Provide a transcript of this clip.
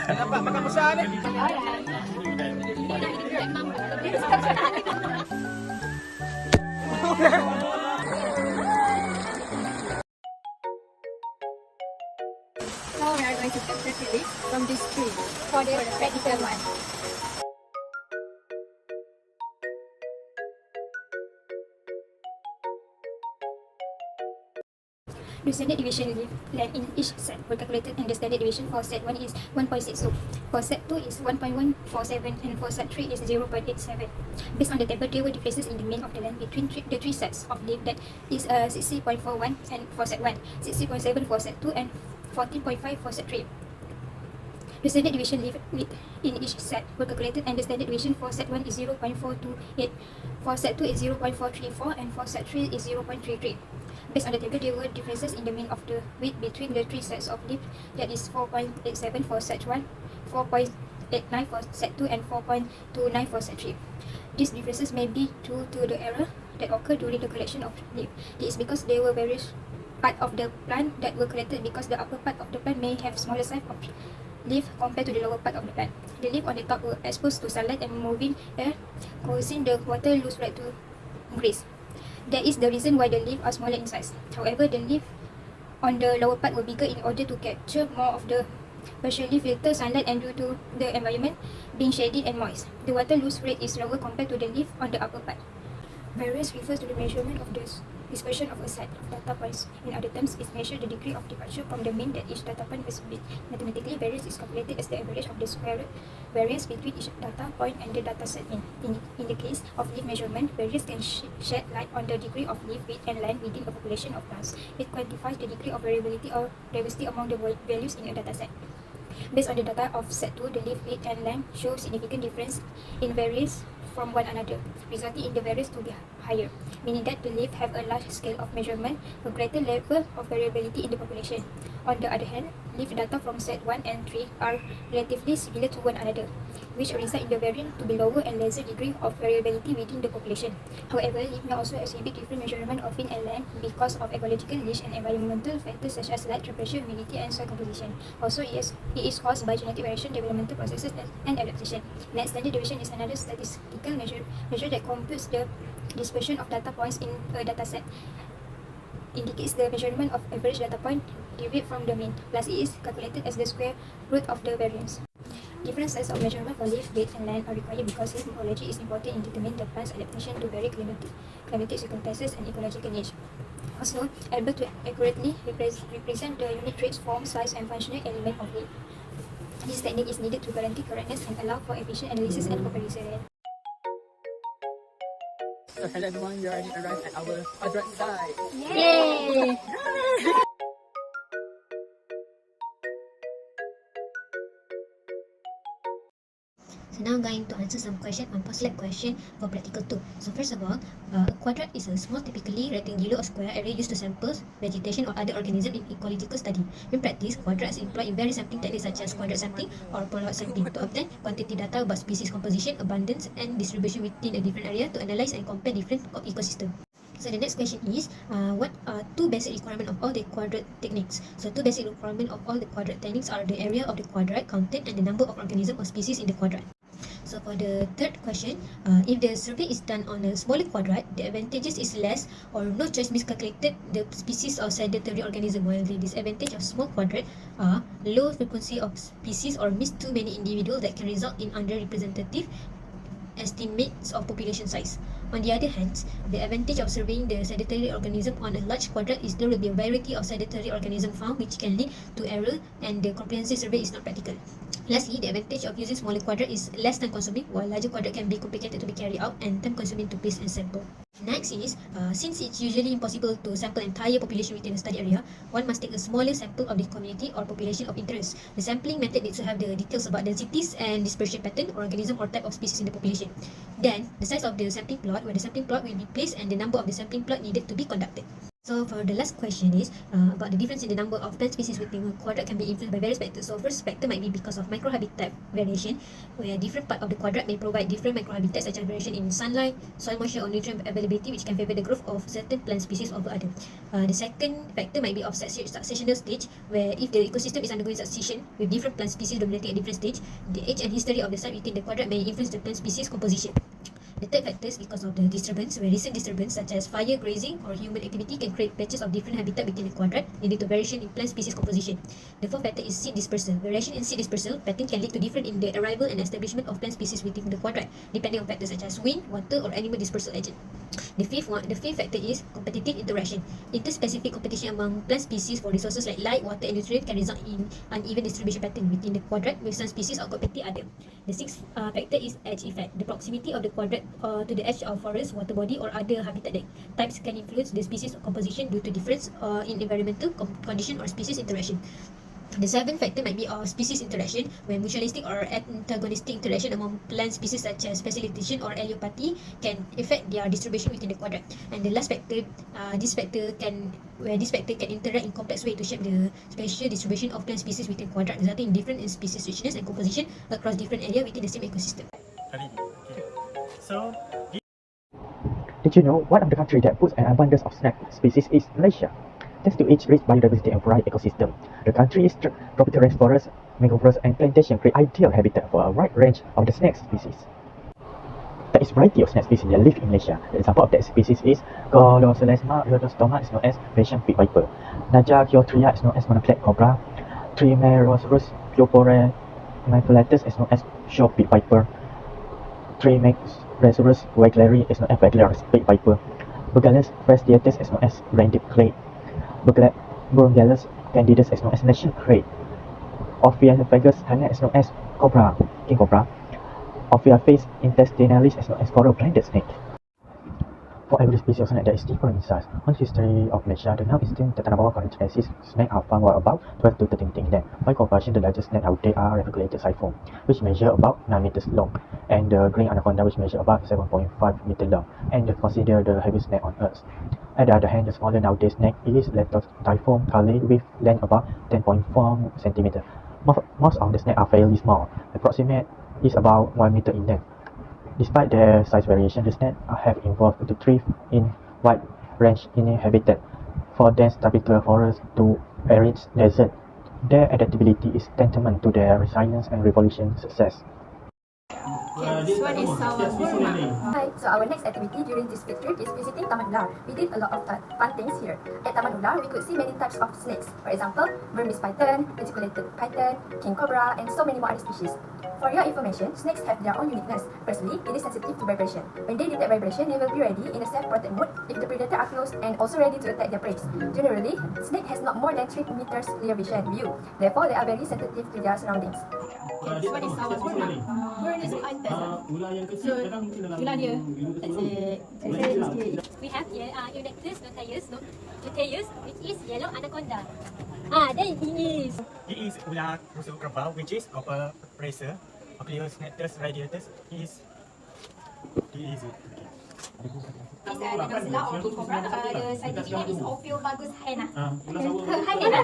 Kenapa makan besar ni? Now we are going to separate the leaf from this tree for the practical one. The standard deviation leaf length in each set were calculated, and the standard deviation for set 1 is 1.62, for set 2 is 1.147, and for set 3 is 0.87. Based on the table, there were differences in the mean of the length between the three sets of leaf, that is 60.41 and for set 1, 60.7 for set 2, and 14.5 for set 3. The standard deviation leaf width in each set were calculated, and the standard deviation for set 1 is 0.428, for set 2 is 0.434, and for set 3 is 0.33. Based on the table, there were differences in the mean of the width between the three sets of leaf, that is 4.87 for set 1, 4.89 for set 2, and 4.29 for set 3. These differences may be due to the error that occurred during the collection of leaf. This is because there were various parts of the plant that were collected, because the upper part of the plant may have smaller size of leaf compared to the lower part of the plant. The leaf on the top were exposed to sunlight and moving air, causing the water loose right to increase. That is the reason why the leaves are smaller in size. However, the leaf on the lower part were bigger in order to capture more of the partially filtered sunlight, and due to the environment being shady and moist, the water loose rate is lower compared to the leaf on the upper part. Variance refers to the measurement of the dispersion of a set of data points. In other terms, it measures the degree of departure from the mean that each data point must be. Mathematically, variance is calculated as the average of the square root variance between each data point and the data set. In the case of leaf measurement, variance can shed light on the degree of leaf width and length within a population of plants. It quantifies the degree of variability or diversity among the values in a data set. Based on the data of set 2, the leaf width and length show significant difference in variance from one another, resulting in the variance to be higher, meaning that the leaf have a large scale of measurement, a greater level of variability in the population. On the other hand, leaf data from set 1 and 3 are relatively similar to one another, which result in the variance to be lower and lesser degree of variability within the population. However, leaf may also exhibit different measurement of width and length because of ecological niche and environmental factors such as light, temperature, humidity, and soil composition. Also, it is caused by genetic variation, developmental processes, and adaptation. Net standard deviation is another statistical measure that computes the dispersion of data points in a dataset. Indicates the measurement of average data point derived from the mean, plus it is calculated as the square root of the variance. Different sets of measurement for leaf width and length are required because leaf morphology is important in determining the plant's adaptation to varied climatic circumstances and ecological niche. Also, able to accurately represent the unique traits, form, size, and functional element of leaf. This technique is needed to guarantee correctness and allow for efficient analysis and comparison. So hello everyone, you already arrived at our quadrant site. Yay! So now I'm going to answer some question on post-lab question for practical 2. So first of all, a quadrat is a small, typically rectangular or square area used to sample vegetation or other organisms in ecological study. In practice, quadrats employed in various sampling techniques such as quadrat sampling or Polaroid sampling to obtain quantity data about species composition, abundance, and distribution within a different area to analyze and compare different ecosystems. So the next question is, what are two basic requirements of all the quadrat techniques? So two basic requirements of all the quadrat techniques are the area of the quadrat, content, and the number of organisms or species in the quadrat. So for the third question, if the survey is done on a smaller quadrat, the advantages is less or no choice miscalculated the species or sedentary organism, while the disadvantage of small quadrat are low frequency of species or miss too many individuals that can result in underrepresentative estimates of population size. On the other hand, the advantage of surveying the sedentary organism on a large quadrat is there will be a variety of sedentary organism found, which can lead to error, and the comprehensive survey is not practical. Lastly, the advantage of using smaller quadrat is less time consuming, while larger quadrat can be complicated to be carried out and time consuming to place and sample. Next is, since it's usually impossible to sample entire population within a study area, one must take a smaller sample of the community or population of interest. The sampling method needs to have the details about densities and dispersion pattern, organism or type of species in the population. Then, the size of the sampling plot, where the sampling plot will be placed and the number of the sampling plot needed to be conducted. So for the last question is about the difference in the number of plant species within a quadrat can be influenced by various factors. So first factor might be because of microhabitat variation, where different part of the quadrat may provide different microhabitats such as variation in sunlight, soil moisture or nutrient availability, which can favor the growth of certain plant species over other. The second factor might be of successional stage, where if the ecosystem is undergoing succession with different plant species dominating at different stage, the age and history of the site within the quadrat may influence the plant species composition. The third factor is because of the disturbance, where recent disturbance such as fire, grazing or human activity can create patches of different habitat within the quadrat, leading to variation in plant species composition. The fourth factor is seed dispersal. Variation in seed dispersal pattern can lead to different in the arrival and establishment of plant species within the quadrat, depending on factors such as wind, water or animal dispersal agent. The fifth factor is competitive interaction. Interspecific competition among plant species for resources like light, water and nutrient can result in uneven distribution pattern within the quadrat, with some species outcompeting other. The sixth factor is edge effect. The proximity of the quadrat to the edge of forest, water body or other habitat types can influence the species composition due to difference in environmental condition or species interaction. The seventh factor might be species interaction, where mutualistic or antagonistic interaction among plant species such as facilitation or allelopathy can affect their distribution within the quadrat. And the last factor, this factor can interact in complex way to shape the spatial distribution of plant species within quadrat, resulting in different in species richness and composition across different areas within the same ecosystem. Okay. So, Did you know one of the countries that puts an abundance of snake species is Malaysia? Thanks to its rich biodiversity and varied ecosystem, the country's tropical rainforests, mangroves and plantations create ideal habitat for a wide range of the snake species. There is a variety of snake species that live in Malaysia. The example of that species is Goloscelesma rhodostoma, is known as Malaysian pit viper. Najachiotria is known as monoclad cobra. Trimerosaurus purpura maculatus is known as shore pit viper. Trimerosaurus wagleri is known as Wagler's pit viper. Burgallus fasciatus is known as reindeer crate. Burgallus candidus is known as nation crate. Ophiophagus hana is known as cobra, king cobra. Ophiophagus intestinalis is known as coral blinded snake. For every species of snake, there is different in size. On history of Malaysia, the now extinct Tatanabawa congensis snake are found were about 12 to 13 meters in length. By comparison, the largest snake out there are reticulated siphon, which measure about 9 meters long, and the green anaconda, which measure about 7.5 meters long, and is considered the heaviest snake on earth. On the other hand, the smaller nowadays snake is Typhon Kale with length about 10.4 centimeters. Most of the snakes are fairly small, approximate is about 1 meter in length. Despite their size variation, the snakes have evolved to thrive in wide range in habitat, from dense tropical forests to arid desert. Their adaptability is tantamount to their resilience and revolution success. This one is our Kurma. Hi, so our next activity during this field trip is visiting Taman. We did a lot of fun things here. At Taman, we could see many types of snakes. For example, Burmese python, reticulated python, king cobra, and so many more other species. For your information, snakes have their own uniqueness. Firstly, it is sensitive to vibration. When they detect vibration, they will be ready in a self-protect mode if the predator are close and also ready to attack their prey. Generally, snake has not more than 3 meters clear vision view. Therefore, they are very sensitive to their surroundings. This one is our Kurma. Burmese python. So, itulah dia. We have here Eunectus luteus, which is yellow anaconda. There he is. he is ular rusuk kerbau, which is copper racer. Ocleosnetus radiatus. He is it. This Rhinosela or king cobra. The scientific name is Ophiophagus hena. Hi hena.